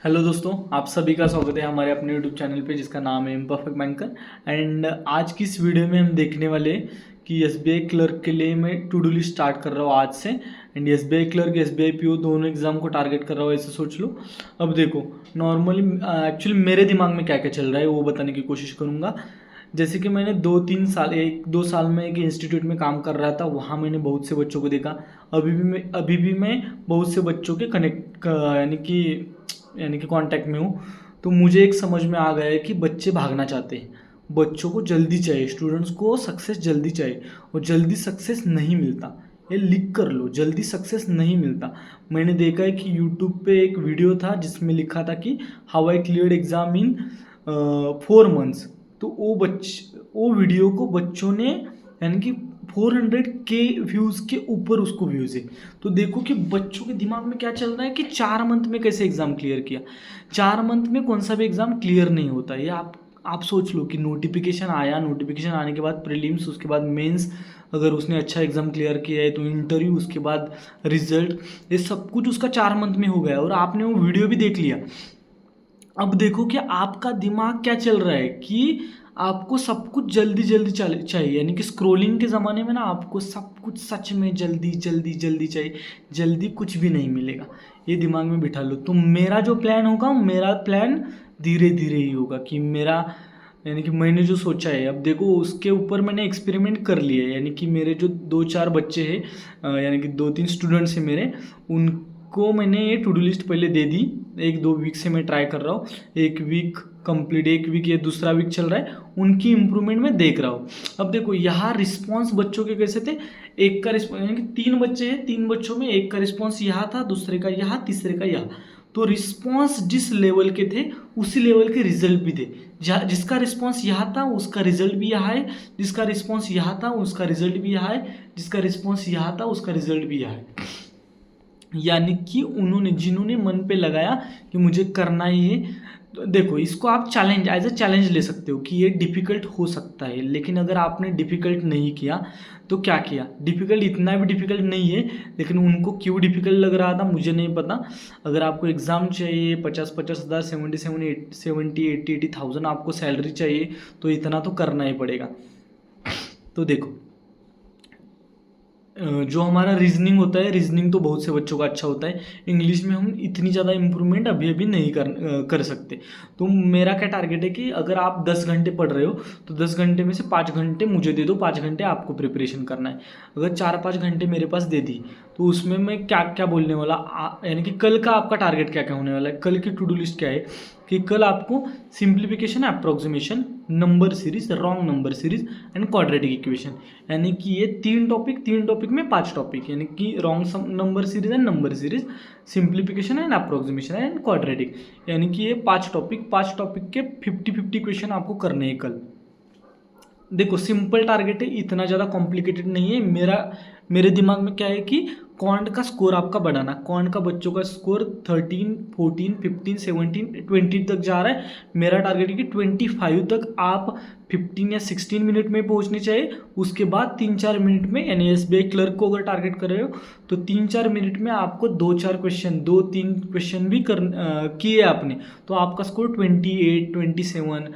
Hello दोस्तों, आप सभी का स्वागत है हमारे अपने यूट्यूब चैनल पे जिसका नाम है इम्परफेक्ट बैंकर। एंड आज की इस वीडियो में हम देखने वाले हैं कि एसबीआई क्लर्क के लिए मैं टू डू लिस्ट स्टार्ट कर रहा हूँ आज से। And SBI clerk SBI PO दोनों एग्जाम को टारगेट कर रहा हूँ, ऐसे सोच लो। अब देखो, नॉर्मली एक्चुअली मेरे दिमाग में क्या क्या चल रहा है वो बताने की कोशिश करूँगा। जैसे कि मैंने 2-3 साल 1-2 साल में एक इंस्टीट्यूट में काम कर रहा था, वहाँ मैंने बहुत से बच्चों को देखा। अभी भी मैं बहुत से बच्चों के कनेक्ट यानी कि कांटेक्ट में हूँ। तो मुझे एक समझ में आ गया है कि बच्चे भागना चाहते हैं, बच्चों को जल्दी चाहिए, स्टूडेंट्स को सक्सेस जल्दी चाहिए और जल्दी सक्सेस नहीं मिलता। ये लिख कर लो, जल्दी सक्सेस नहीं मिलता। मैंने देखा है कि यूट्यूब पे एक वीडियो था जिसमें लिखा था कि how I cleared exam in 4 months. तो वो वीडियो को बच्चों ने यानी कि 400K व्यूज़ के ऊपर उसको व्यूज़ है। तो देखो कि बच्चों के दिमाग में क्या चल रहा है कि 4 मंथ में कैसे एग्ज़ाम क्लियर किया। 4 मंथ में कौन सा भी एग्ज़ाम क्लियर नहीं होता। ये आप सोच लो कि नोटिफिकेशन आया, नोटिफिकेशन आने के बाद प्रीलिम्स, उसके बाद मेंस, अगर उसने अच्छा एग्ज़ाम क्लियर किया है तो इंटरव्यू, उसके बाद रिजल्ट, ये सब कुछ उसका 4 मंथ में हो गया और आपने वो वीडियो भी देख लिया। अब देखो कि आपका दिमाग क्या चल रहा है कि आपको सब कुछ जल्दी जल्दी चाहिए, यानी कि स्क्रोलिंग के ज़माने में ना आपको सब कुछ सच में जल्दी जल्दी जल्दी चाहिए। जल्दी कुछ भी नहीं मिलेगा, ये दिमाग में बिठा लो। तो मेरा जो प्लान होगा, मेरा प्लान धीरे धीरे ही होगा कि मेरा यानी कि मैंने जो सोचा है, अब देखो उसके ऊपर मैंने एक्सपेरिमेंट कर लिया है। यानी कि मेरे जो 2-4 बच्चे हैं, यानी कि 2-3 स्टूडेंट्स हैं मेरे, उनको मैंने ये टू डू लिस्ट पहले दे दी। 1-2 वीक से मैं ट्राई कर रहा हूँ, एक वीक कंप्लीट, एक वीक ये दूसरा वीक चल रहा है, उनकी इम्प्रूवमेंट मैं देख रहा हूँ। अब देखो यहाँ रिस्पॉन्स बच्चों के कैसे थे, एक का रिस्पॉन्स, यानी कि 3 बच्चे हैं, 3 बच्चों में एक का रिस्पॉन्स यहाँ था, दूसरे का यहाँ, तीसरे का यहाँ। तो रिस्पॉन्स जिस लेवल के थे उसी लेवल के रिजल्ट भी थे। जिसका रिस्पॉन्स यहाँ था उसका रिजल्ट भी यहाँ है, जिसका रिस्पॉन्स यहाँ था उसका रिजल्ट भी यहाँ है, जिसका रिस्पॉन्स यहाँ था उसका रिजल्ट भी यहाँ है। यानी कि उन्होंने, जिन्होंने मन पे लगाया कि मुझे करना ही है। तो देखो, इसको आप चैलेंज, एज अ चैलेंज ले सकते हो कि ये डिफ़िकल्ट हो सकता है। लेकिन अगर आपने डिफ़िकल्ट नहीं किया तो क्या किया, डिफ़िकल्ट इतना भी डिफ़िकल्ट नहीं है, लेकिन उनको क्यों डिफ़िकल्ट लग रहा था मुझे नहीं पता। अगर आपको एग्ज़ाम चाहिए, 50-50 हज़ार, 70-80 आपको सैलरी चाहिए, तो इतना तो करना ही पड़ेगा। तो देखो, जो हमारा रीजनिंग होता है, रीजनिंग तो बहुत से बच्चों का अच्छा होता है। इंग्लिश में हम इतनी ज़्यादा इम्प्रूवमेंट अभी अभी नहीं कर सकते। तो मेरा क्या टारगेट है कि अगर आप 10 घंटे पढ़ रहे हो तो 10 घंटे में से 5 घंटे मुझे दे दो, 5 घंटे आपको प्रिपरेशन करना है। अगर 4-5 घंटे मेरे पास दे दी तो उसमें मैं क्या क्या बोलने वाला, यानी कि कल का आपका टारगेट क्या क्या होने वाला है। कल की टू डू लिस्ट क्या है कि कल आपको simplification, approximation, number series, wrong number series and quadratic equation, यानी कि ये 3 टॉपिक में 5 टॉपिक, यानी कि wrong number series and number series, simplification and approximation and quadratic, यानी कि ये 5 टॉपिक के 50-50 क्वेश्चन आपको करने हैं कल। देखो, सिंपल टारगेट है, इतना ज़्यादा कॉम्प्लिकेटेड नहीं है। मेरे दिमाग में क्या है कि क्वांट का स्कोर आपका बढ़ाना। क्वांट का बच्चों का स्कोर 13, 14, 15, 17, 20 तक जा रहा है। मेरा टारगेट है कि 25 तक आप 15 या 16 मिनट में पहुंचनी चाहिए। उसके बाद 3-4 मिनट में, यानी एसबीआई क्लर्क को अगर टारगेट कर रहे हो तो 3-4 मिनट में आपको 2-4 क्वेश्चन, 2-3 क्वेश्चन भी किए आपने, तो आपका स्कोर 28, 27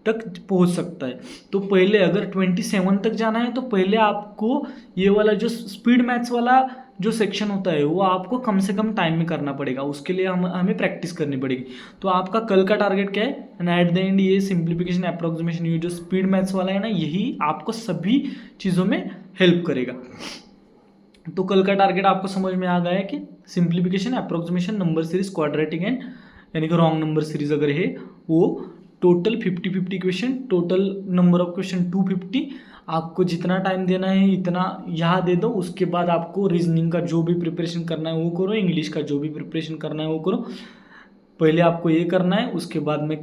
तक पहुंच सकता है। तो पहले अगर 27 तक जाना है तो पहले आपको ये वाला जो स्पीड मैथ्स वाला जो सेक्शन होता है वो आपको कम से कम टाइम में करना पड़ेगा। उसके लिए हमें प्रैक्टिस करनी पड़ेगी। तो आपका कल का टारगेट क्या है, एंड एट द एंड ये सिंप्लीफिकेशन, अप्रोक्सीमेशन, ये जो स्पीड मैथ्स वाला है ना, यही आपको सभी चीज़ों में हेल्प करेगा। तो कल का टारगेट आपको समझ में आ गया है कि simplification, approximation, number series, quadratic and, यानी कि रॉन्ग नंबर सीरीज अगर है वो total 50-50 question, total number of question 250। आपको जितना टाइम देना है इतना यहाँ दे दो। उसके बाद आपको रीजनिंग का जो भी प्रिपरेशन करना है वो करो, इंग्लिश का जो भी प्रिपरेशन करना है वो करो। पहले आपको ये करना है, उसके बाद मैं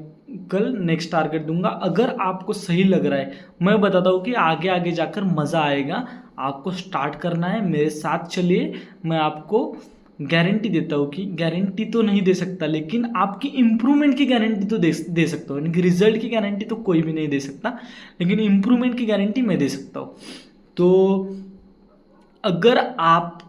कल नेक्स्ट टारगेट दूंगा। अगर आपको सही लग रहा है, मैं बताता हूँ कि आगे आगे जाकर मज़ा आएगा। आपको स्टार्ट करना है, मेरे साथ चलिए। मैं आपको गारंटी देता हूँ कि, गारंटी तो नहीं दे सकता लेकिन आपकी इम्प्रूवमेंट की गारंटी तो दे सकता हूँ। यानी कि रिजल्ट की गारंटी तो कोई भी नहीं दे सकता, लेकिन इम्प्रूवमेंट की गारंटी मैं दे सकता हूँ। तो अगर आप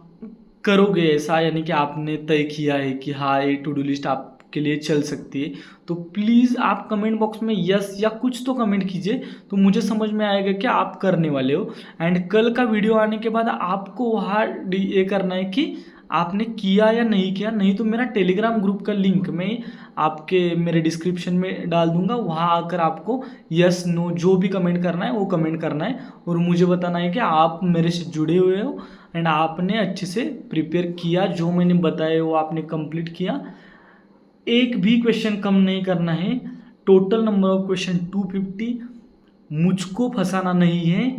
करोगे ऐसा, यानी कि आपने तय किया है कि हाँ, ये टू डू लिस्ट आप आपके लिए चल सकती है। तो प्लीज़ आप कमेंट बॉक्स में यस या कुछ तो कमेंट कीजिए, तो मुझे समझ में आएगा कि आप करने वाले हो। एंड कल का वीडियो आने के बाद आपको वहाँ ये करना है कि आपने किया या नहीं किया। नहीं तो मेरा टेलीग्राम ग्रुप का लिंक मैं आपके मेरे डिस्क्रिप्शन में डाल दूंगा, वहाँ आकर आपको यस नो जो भी कमेंट करना है वो कमेंट करना है और मुझे बताना है कि आप मेरे से जुड़े हुए हो एंड आपने अच्छे से प्रिपेयर किया, जो मैंने बताया वो आपने कंप्लीट किया। एक भी क्वेश्चन कम नहीं करना है। Total number of question 250। मुझको फंसाना नहीं है,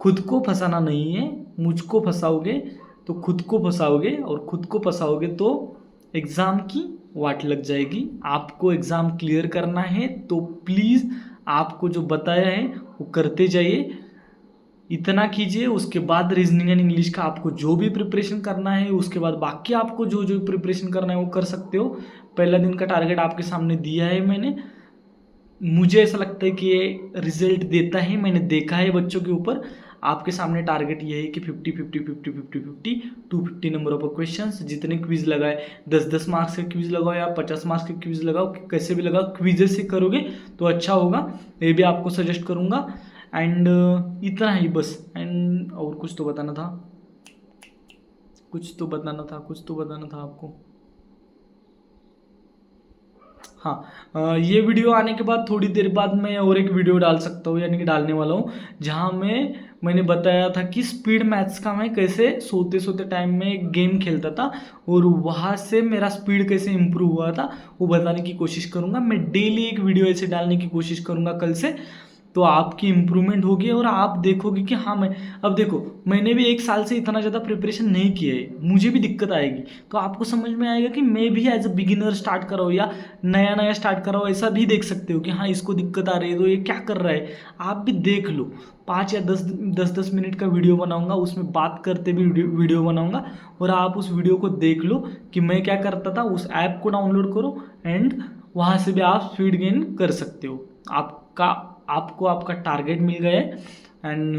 खुद को फंसाना नहीं है। मुझको फंसाओगे तो खुद को फंसाओगे और खुद को फंसाओगे तो एग्ज़ाम की वाट लग जाएगी। आपको एग्ज़ाम क्लियर करना है तो प्लीज़ आपको जो बताया है वो करते जाइए, इतना कीजिए। उसके बाद रीजनिंग एंड इंग्लिश का आपको जो भी प्रिपरेशन करना है, उसके बाद बाकी आपको जो जो प्रिपरेशन करना है वो कर सकते हो। पहला दिन का टारगेट आपके सामने दिया है मैंने। मुझे ऐसा लगता है कि ये रिजल्ट देता है, मैंने देखा है बच्चों के ऊपर। आपके सामने टारगेट ये है कि 50 50 50 50 50 250 नंबर ऑफ क्वेश्चंस। जितने क्विज लगाए, 10-10 मार्क्स के क्विज लगाओ या 50 मार्क्स के क्विज लगाओ, कैसे भी लगाओ, क्विजेस से करोगे तो अच्छा होगा, ये भी आपको सजेस्ट करूँगा। एंड इतना ही बस। एंड और कुछ तो बताना था, कुछ तो बताना था आपको। हाँ, ये वीडियो आने के बाद थोड़ी देर बाद मैं और एक वीडियो डाल सकता हूँ, यानी कि डालने वाला हूँ, जहाँ मैंने बताया था कि स्पीड मैथ्स का मैं कैसे सोते सोते टाइम में एक गेम खेलता था और वहाँ से मेरा स्पीड कैसे इम्प्रूव हुआ था वो बताने की कोशिश करूँगा। मैं डेली एक वीडियो ऐसे डालने की कोशिश करूँगा कल से, तो आपकी इम्प्रूवमेंट होगी और आप देखोगे कि हाँ, मैं अब देखो मैंने भी 1 साल से इतना ज़्यादा प्रिपरेशन नहीं किया है, मुझे भी दिक्कत आएगी। तो आपको समझ में आएगा कि मैं भी एज अ बिगिनर स्टार्ट कर रहा हूँ या नया नया स्टार्ट कर रहा हूँ, ऐसा भी देख सकते हो कि हाँ इसको दिक्कत आ रही है तो ये क्या कर रहा है। आप भी देख लो, 5 या 10 मिनट का वीडियो बनाऊंगा, उसमें बात करते भी वीडियो बनाऊंगा और आप उस वीडियो को देख लो कि मैं क्या करता था। उस ऐप को डाउनलोड करो एंड वहाँ से भी आप स्पीड गेन कर सकते हो। आपको आपका टारगेट मिल गया है एंड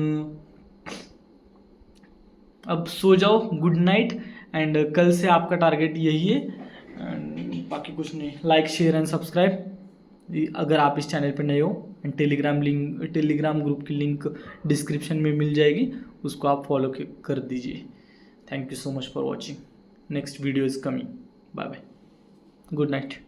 अब सो जाओ, गुड नाइट। एंड कल से आपका टारगेट यही है एंड बाकी कुछ नहीं। लाइक शेयर एंड सब्सक्राइब अगर आप इस चैनल पर नए हो। एंड टेलीग्राम ग्रुप की लिंक डिस्क्रिप्शन में मिल जाएगी, उसको आप फॉलो कर दीजिए। Thank you so much for watching. Next video is coming. Bye bye, good night.